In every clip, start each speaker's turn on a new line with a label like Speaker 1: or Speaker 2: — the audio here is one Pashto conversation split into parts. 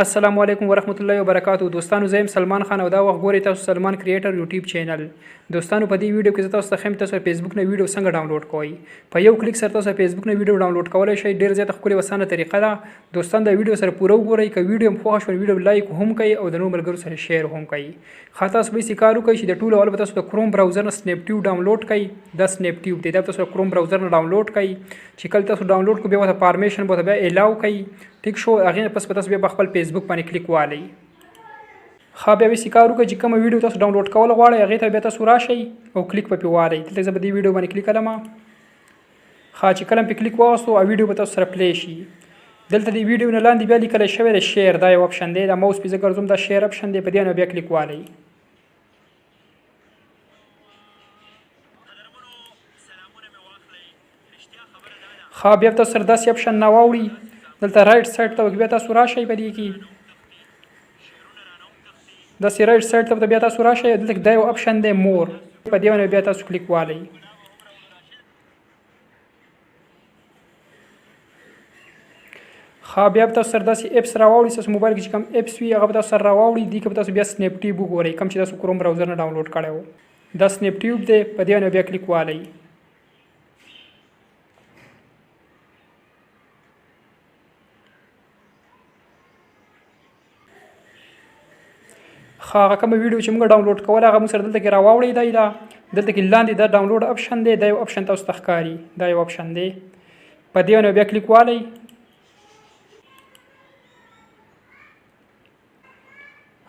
Speaker 1: السلام علیکم ورحمت الله وبرکاتو. دوستانو زه سلمان خان او دا وخت ګورئ تاسو سلمان کریټر یوټیوب چینل. دوستانو په دې ویډیو کې زه تاسو ته ښیم تاسو فیسبوک نه ویډیو څنګه ډاونلوډ کوئ. په یو کلیک سره تاسو فیسبوک نه ویډیو ډاونلوډ کولای شئ. ډېر زیات ښکلې اسانه طریقه ده. دوستان دا ویډیو سره پوره وګورئ. که ویډیو مو خوښ شو ویډیو لایک هم کړئ او د نورو ملګرو سره شیر هم کړئ. خا تاسو به یې کار وکړئ چې د ټولو اول به تاسو د کروم براوزر نه سنیپ ټیوب ډاونلوډ کړئ. دا سنیپ ټیوب دی، دا تاسو د کروم براوزر نه ډاونلوډ کړئ. چې کله تاسو ډاونلوډ کړئ بیا ورته پرمیشن به بیا الاو کړئ. ټیک شو، هغې نه پس به تاسو بیا په خپل فیسبوک باندې کلیک والئ. ښه بیا به کار وکړئ چې کومه ویډیو تاسو ډاونلوډ کول غواړئ هغې ته بیا تاسو راشئ او کلیک به پرې والئ. دلته زه به دې ویډیو باندې کلیک کړم. ښه چې کله پرې کلیک واغستو او ویډیو به تاسو سره پلی شي. دلته د ویډیو نه لاندې بیا لیکلی شوی دی شیر، دا یو اپشن دی. دا موس پې زه ګرځوم، دا شیر اپشن دی، په دې باندې بیا کلیک والئ. ښه بیا تاسو سره داسې اپشن نه واوړي. دلته رایټ سایډ ته بیا تاسو راشئ. په دې کې داسې رایټ سایډ ته بیا تاسو راشئ. دلته دا یو اپشن دی مور، په دې باندې بیا تاسو کلیک والئ. ښه بیا به تاسو سره داسې اپس راواوړي. ستاسو موبایل کې چې کوم اپس وي هغه به تاسو سره راواوړي. دې کې به تاسو بیا سنیپ ټیوب وګورئ، کوم چې تاسو کروم براوزر نه ډاونلوډ کړی و. دا سنیپ ټیوب دی، په دې باندې بیا کلیک والئ. ښه هغه کومه ویډیو چې موږ ډاونلوډ کوله هغه موږ سره دلته کې راواوړئ. دی دا دلته کې لاندې دا ډاونلوډ اپشن دی، دا یو اپشن تاسو ته ښکاري، دا یو اپشن دی. په دې باندې بیا کلیک والئ.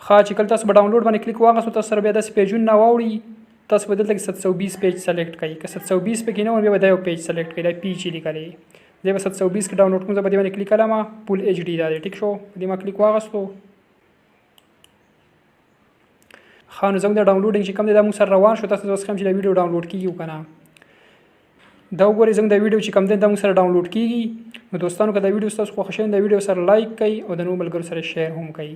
Speaker 1: ښه چې کله تاسو په ډاونلوډ باندې کلیک واغستو تاسو سره بیا داسې پیجونه راواوړي. تاسو به دلته کې 720 پیج سلیکټ کړئ. که 720 پکې نه وي بیا به دا یو پیج سلیکټ کړئ. دا پی چې لیکلی زه به 720 کې ډاونلوډ کوم. زه په دې باندې کلیک کړم. فول ایچ ډي دا دی. ټیک شو، په دې ما کلیک واغستو. ښه نو زموږ د ډاونلوډینګ چې کوم دی دا موږ سره روان شو. تاسو ته اوس ښیم چې دا ویډیو ډاونلوډ کېږي که نه. دا وګورئ زموږ د ویډیو چې کوم دی دا موږ سره ډاونلوډ کېږي. نو دوستانو که دا ویډیو ستاسو خوښ شوی دا ویډیو سره لایک کړئ او د نورو ملګرو سره شیر هم کړئ.